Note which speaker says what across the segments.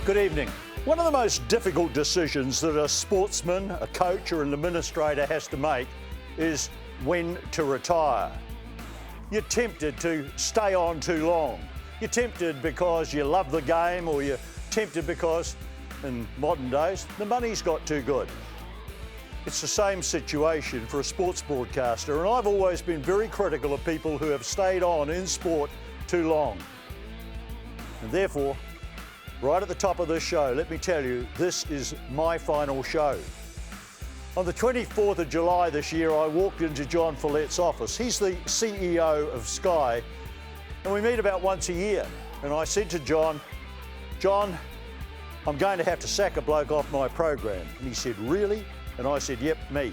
Speaker 1: Good evening. One of the most difficult decisions that a sportsman, a coach or an administrator has to make is when to retire. You're tempted to stay on too long. You're tempted because you love the game, or you're tempted because, in modern days, the money's got too good. It's the same situation for a sports broadcaster, and I've always been very critical of people who have stayed on in sport too long. And therefore, right at the top of this show, let me tell you, this is my final show. On the 24th of July this year, I walked into John Follett's office. He's the CEO of Sky, and we meet about once a year. And I said to John, I'm going to have to sack a bloke off my program. And he said, really? And I said, yep, me.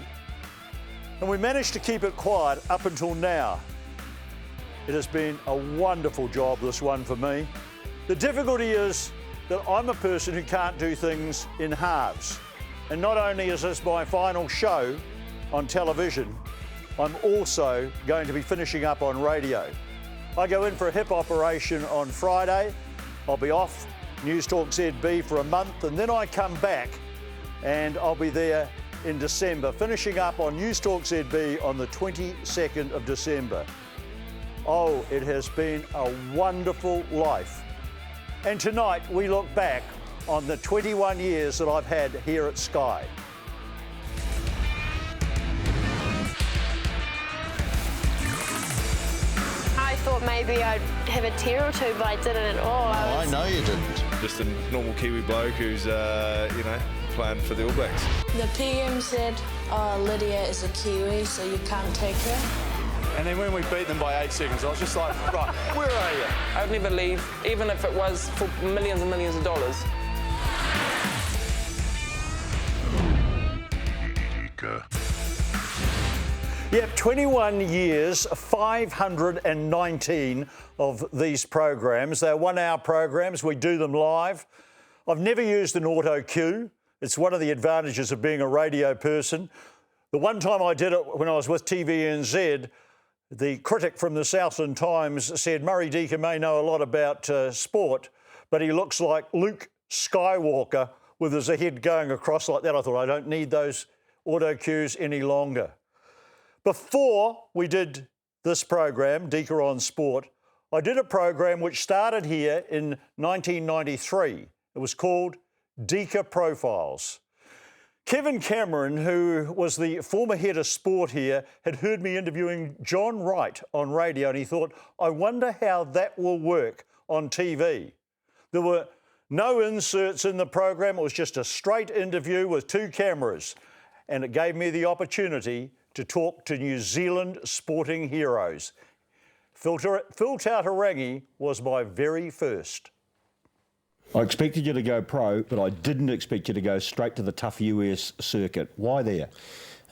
Speaker 1: And we managed to keep it quiet up until now. It has been a wonderful job, this one, for me. The difficulty is that I'm a person who can't do things in halves. And not only is this my final show on television, I'm also going to be finishing up on radio. I go in for a hip operation on Friday. I'll be off News Talk ZB for a month, and then I come back and I'll be there in December, finishing up on News Talk ZB on the 22nd of December. Oh, it has been a wonderful life. And tonight we look back on the 21 years that I've had here at Sky.
Speaker 2: I thought maybe I'd have a tear or two, but I didn't at all.
Speaker 3: I know you didn't.
Speaker 4: Just a normal Kiwi bloke who's, playing for the All Blacks.
Speaker 5: The PM said, oh, Lydia is a Kiwi, so you can't take her.
Speaker 6: And then when we beat them by 8 seconds, I was just like, right, where are you?
Speaker 7: I'd never leave, even if it was for millions and millions of dollars.
Speaker 4: Deaker.
Speaker 1: Yep, 21 years, 519 of these programs. They're 1 hour programs. We do them live. I've never used an auto cue. It's one of the advantages of being a radio person. The one time I did it when I was with TVNZ, the critic from the Southland Times said, Murray Deaker may know a lot about sport, but he looks like Luke Skywalker with his head going across like that. I thought, I don't need those auto cues any longer. Before we did this program, Deaker on Sport, I did a program which started here in 1993. It was called Deaker Profiles. Kevin Cameron, who was the former head of sport here, had heard me interviewing John Wright on radio, and he thought, I wonder how that will work on TV. There were no inserts in the program. It was just a straight interview with 2 cameras, and it gave me the opportunity to talk to New Zealand sporting heroes. Phil Tautorangi was my very first.
Speaker 3: I expected you to go pro, but I didn't expect you to go straight to the tough US circuit. Why there?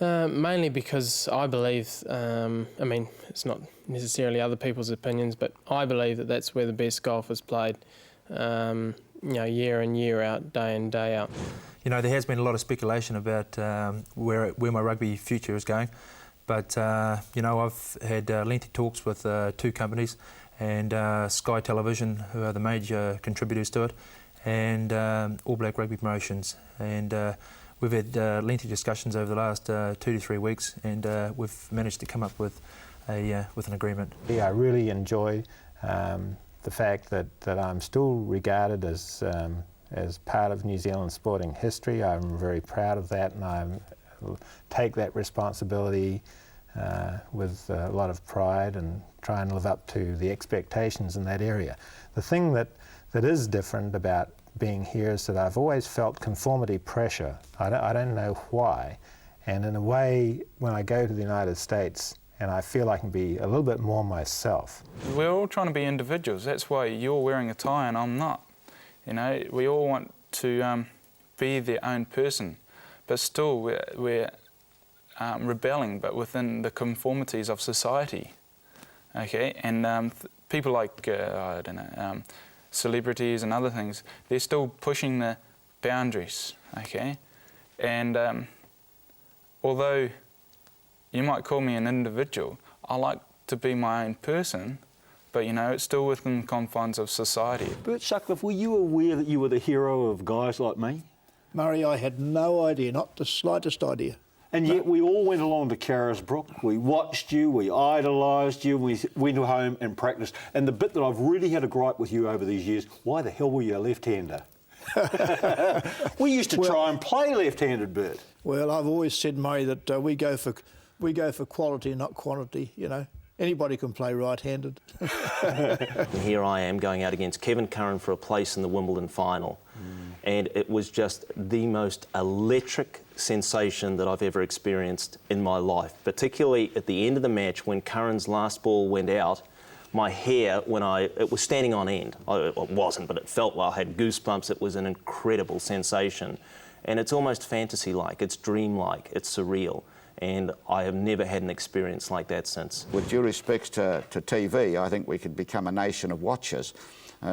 Speaker 7: Mainly because I believe, it's not necessarily other people's opinions, but I believe that that's where the best golf is played, year in, year out, day in, day out.
Speaker 8: You know, there has been a lot of speculation about where my rugby future is going, but, I've had lengthy talks with 2 companies, and Sky Television, who are the major contributors to it, and All Black Rugby Promotions. And we've had lengthy discussions over the last 2 to 3 weeks, and we've managed to come up with an agreement.
Speaker 9: Yeah, I really enjoy the fact that I'm still regarded as part of New Zealand sporting history. I'm very proud of that, and I take that responsibility with a lot of pride and try and live up to the expectations in that area. The thing that is different about being here is that I've always felt conformity pressure. I don't know why. And in a way, when I go to the United States, and I feel I can be a little bit more myself.
Speaker 10: We're all trying to be individuals. That's why you're wearing a tie and I'm not. You know, we all want to be their own person, but still we're rebelling, but within the conformities of society. Okay, and people like celebrities and other things, they're still pushing the boundaries. Okay, and although you might call me an individual, I like to be my own person, but, you know, it's still within the confines of society.
Speaker 3: Bert Sutcliffe, were you aware that you were the hero of guys like me?
Speaker 11: Murray, I had no idea, not the slightest idea.
Speaker 3: And yet we all went along to Carisbrook, we watched you, we idolised you, we went home and practiced. And the bit that I've really had a gripe with you over these years, why the hell were you a left-hander? We used to try and play left-handed, Bert.
Speaker 11: Well, I've always said, Murray, that we go for quality, not quantity, you know. Anybody can play right-handed.
Speaker 12: And here I am going out against Kevin Curran for a place in the Wimbledon final. And it was just the most electric sensation that I've ever experienced in my life, particularly at the end of the match when Curran's last ball went out. My hair, it was standing on end. It wasn't, but it felt like I had goosebumps. It was an incredible sensation. And it's almost fantasy-like, it's dream-like, it's surreal. And I have never had an experience like that since.
Speaker 13: With due respects to TV, I think we could become a nation of watchers.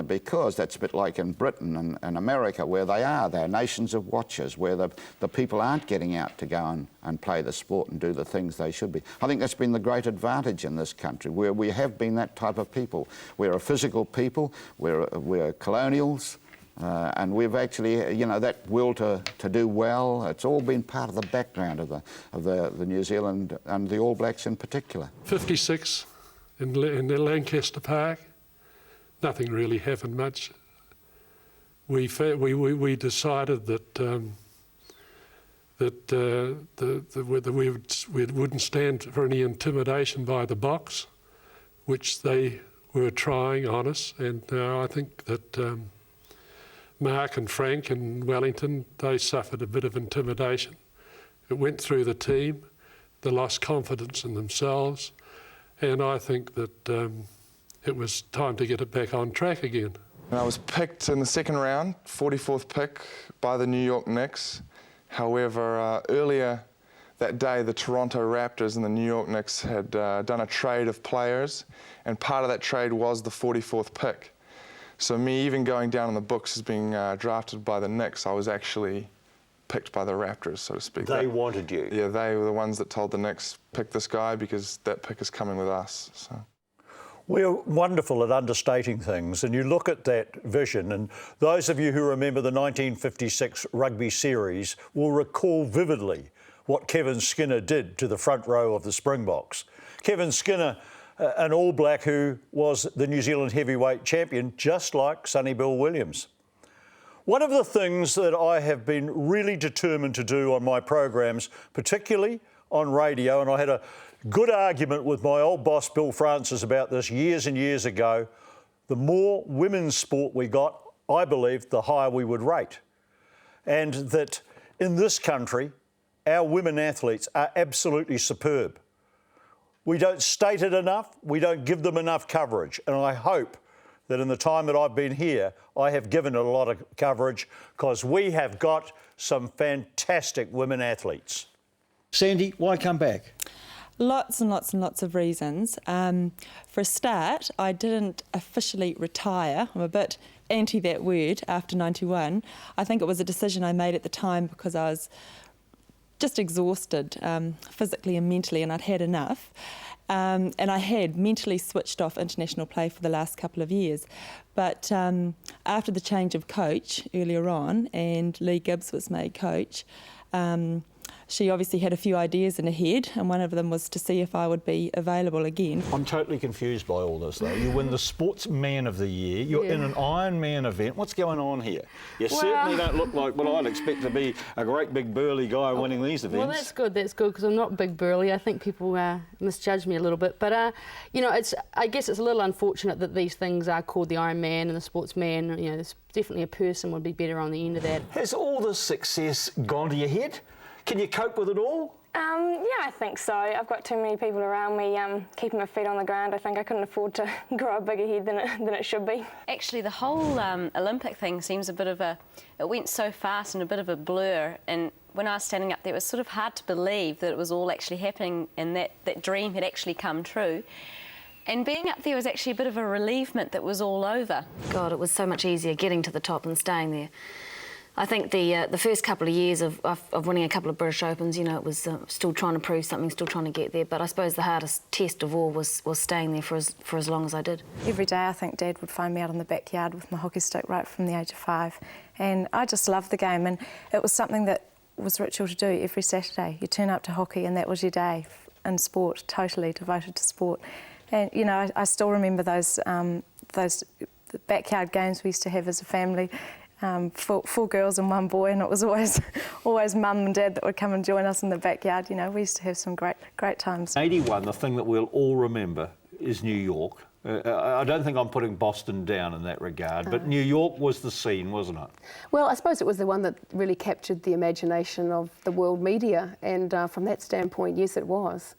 Speaker 13: Because that's a bit like in Britain and America, where they're nations of watchers, where the people aren't getting out to go and play the sport and do the things they should be. I think that's been the great advantage in this country, where we have been that type of people. We're a physical people, we're colonials, and we've actually, you know, that will to do well, it's all been part of the background of the New Zealand and the All Blacks in particular.
Speaker 14: 56 in Lancaster Park. Nothing really happened much. We decided that we wouldn't stand for any intimidation by the box, which they were trying on us. And I think that Mark and Frank in Wellington, they suffered a bit of intimidation. It went through the team. They lost confidence in themselves, and I think that. It was time to get it back on track again.
Speaker 4: I was picked in the second round, 44th pick by the New York Knicks. However, earlier that day, the Toronto Raptors and the New York Knicks had done a trade of players, and part of that trade was the 44th pick. So me even going down in the books as being drafted by the Knicks, I was actually picked by the Raptors, so to speak.
Speaker 3: They wanted you?
Speaker 4: Yeah, they were the ones that told the Knicks, pick this guy because that pick is coming with us. So.
Speaker 1: We're wonderful at understating things, and you look at that vision, and those of you who remember the 1956 rugby series will recall vividly what Kevin Skinner did to the front row of the Springboks. Kevin Skinner, an All Black who was the New Zealand heavyweight champion, just like Sonny Bill Williams. One of the things that I have been really determined to do on my programs, particularly on radio, and I had a good argument with my old boss Bill Francis about this years and years ago, the more women's sport we got, I believe, the higher we would rate. And that in this country, our women athletes are absolutely superb. We don't state it enough, we don't give them enough coverage, and I hope that in the time that I've been here, I have given it a lot of coverage, because we have got some fantastic women athletes.
Speaker 3: Sandy, why come back?
Speaker 15: Lots and lots and lots of reasons. For a start, I didn't officially retire. I'm a bit anti that word after 91. I think it was a decision I made at the time because I was just exhausted physically and mentally, and I'd had enough. And I had mentally switched off international play for the last couple of years. But after the change of coach earlier on, and Lee Gibbs was made coach, she obviously had a few ideas in her head, and one of them was to see if I would be available again.
Speaker 3: I'm totally confused by all this, though. You win the Sportsman of the Year, you're in an Ironman event. What's going on here? You certainly don't look like what I'd expect to be a great big burly guy winning these events.
Speaker 16: Well, that's good, because I'm not big burly. I think people misjudge me a little bit. But, you know, I guess it's a little unfortunate that these things are called the Ironman and the Sportsman. You know, there's definitely a person would be better on the end of that.
Speaker 3: Has all this success gone to your head? Can you cope with it all?
Speaker 17: Yeah, I think so. I've got too many people around me keeping my feet on the ground. I think I couldn't afford to grow a bigger head than it should be.
Speaker 18: Actually, the whole Olympic thing seems a bit of it went so fast and a bit of a blur. And when I was standing up there, it was sort of hard to believe that it was all actually happening and that dream had actually come true. And being up there was actually a bit of a relievement that was all over.
Speaker 19: God, it was so much easier getting to the top and staying there. I think the first couple of years of winning a couple of British Opens, you know, it was still trying to prove something, still trying to get there. But I suppose the hardest test of all was staying there for as long as I did.
Speaker 20: Every day I think Dad would find me out in the backyard with my hockey stick right from the age of 5. And I just loved the game, and it was something that was ritual to do every Saturday. You turn up to hockey and that was your day in sport, totally devoted to sport. And, you know, I still remember those backyard games we used to have as a family. 4 girls and 1 boy, and it was always Mum and Dad that would come and join us in the backyard. You know, we used to have some great times.
Speaker 3: 81, the thing that we'll all remember is New York. I don't think I'm putting Boston down in that regard, but New York was the scene, wasn't it?
Speaker 21: Well, I suppose it was the one that really captured the imagination of the world media, and from that standpoint, yes, it was.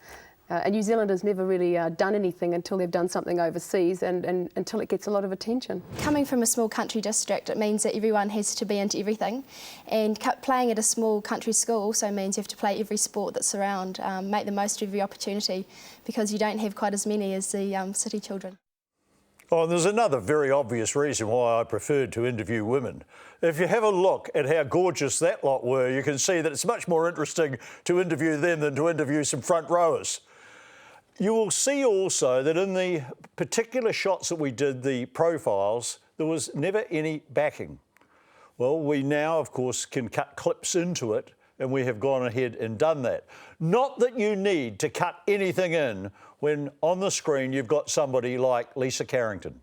Speaker 21: And New Zealand has never really done anything until they've done something overseas and until it gets a lot of attention.
Speaker 22: Coming from a small country district, it means that everyone has to be into everything, and playing at a small country school also means you have to play every sport that's around, make the most of every opportunity, because you don't have quite as many as the city children.
Speaker 1: Oh, and there's another very obvious reason why I preferred to interview women. If you have a look at how gorgeous that lot were, you can see that it's much more interesting to interview them than to interview some front rowers. You will see also that in the particular shots that we did, the profiles, there was never any backing. Well, we now, of course, can cut clips into it, and we have gone ahead and done that. Not that you need to cut anything in when on the screen you've got somebody like Lisa Carrington.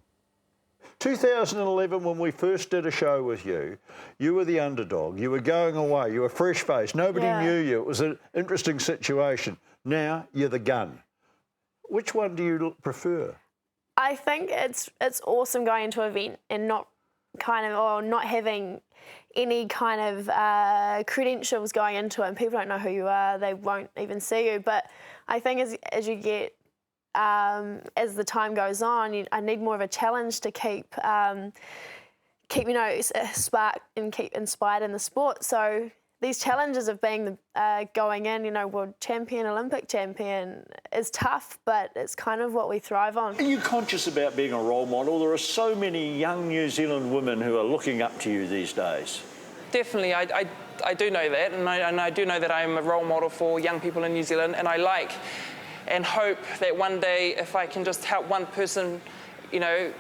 Speaker 1: 2011, when we first did a show with you, you were the underdog. You were going away. You were fresh-faced. Nobody knew you. It was an interesting situation. Now you're the gun. Which one do you prefer?
Speaker 17: I think it's awesome going into an event and not having any kind of credentials going into it, and people don't know who you are, they won't even see you. But I think as you get, as the time goes on, I need more of a challenge to keep you know, a spark and keep inspired in the sport. So these challenges of being going in, you know, world champion, Olympic champion, is tough, but it's kind of what we thrive on.
Speaker 1: Are you conscious about being a role model? There are so many young New Zealand women who are looking up to you these days.
Speaker 23: Definitely, I do know that, and I do know that I'm a role model for young people in New Zealand, and I like and hope that one day, if I can just help one person, you know,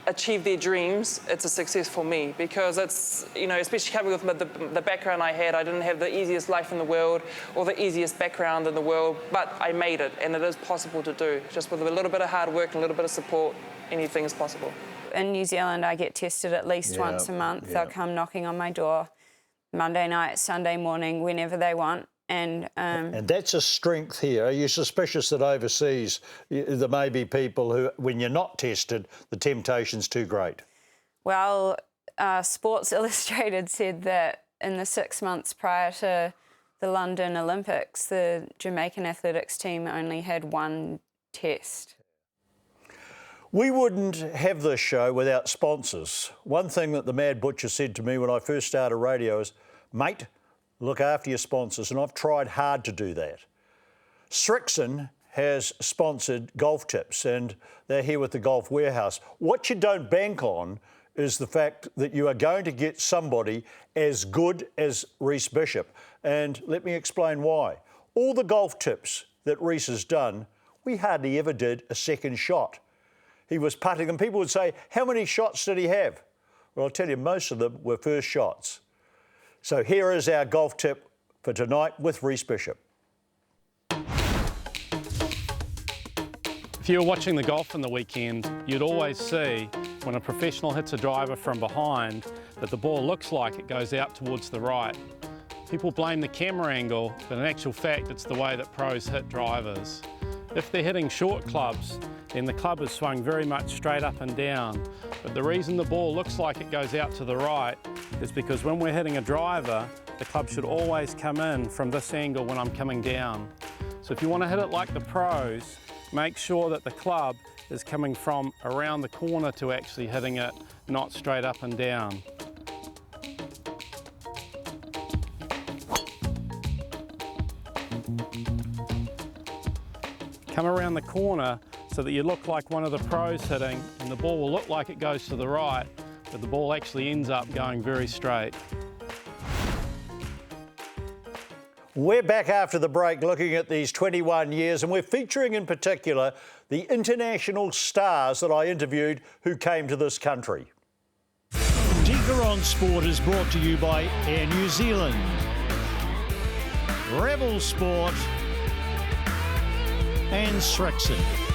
Speaker 23: achieve their dreams, it's a success for me, because it's, you know, especially coming with the background I had, I didn't have the easiest life in the world or the easiest background in the world, but I made it, and it is possible to do. Just with a little bit of hard work and a little bit of support, anything is possible.
Speaker 24: In New Zealand, I get tested at least once a month. They'll come knocking on my door Monday night, Sunday morning, whenever they want. And
Speaker 1: that's a strength here. Are you suspicious that overseas there may be people who, when you're not tested, the temptation's too great?
Speaker 24: Well, Sports Illustrated said that in the 6 months prior to the London Olympics, the Jamaican athletics team only had 1 test.
Speaker 1: We wouldn't have this show without sponsors. One thing that the Mad Butcher said to me when I first started radio is, mate, look after your sponsors, and I've tried hard to do that. Srixon has sponsored Golf Tips, and they're here with the Golf Warehouse. What you don't bank on is the fact that you are going to get somebody as good as Reece Bishop, and let me explain why. All the golf tips that Reece has done, we hardly ever did a second shot. He was putting, and people would say, how many shots did he have? Well, I'll tell you, most of them were first shots. So here is our golf tip for tonight with Reece Bishop.
Speaker 25: If you were watching the golf on the weekend, you'd always see when a professional hits a driver from behind that the ball looks like it goes out towards the right. People blame the camera angle, but in actual fact it's the way that pros hit drivers. If they're hitting short clubs, then the club is swung very much straight up and down. But the reason the ball looks like it goes out to the right is because when we're hitting a driver, the club should always come in from this angle when I'm coming down. So if you want to hit it like the pros, make sure that the club is coming from around the corner to actually hitting it, not straight up and down. Come around the corner so that you look like one of the pros hitting, and the ball will look like it goes to the right, but the ball actually ends up going very straight.
Speaker 1: We're back after the break looking at these 21 years, and we're featuring in particular the international stars that I interviewed who came to this country.
Speaker 2: Deaker on Sport is brought to you by Air New Zealand, Rebel Sport and Srixon.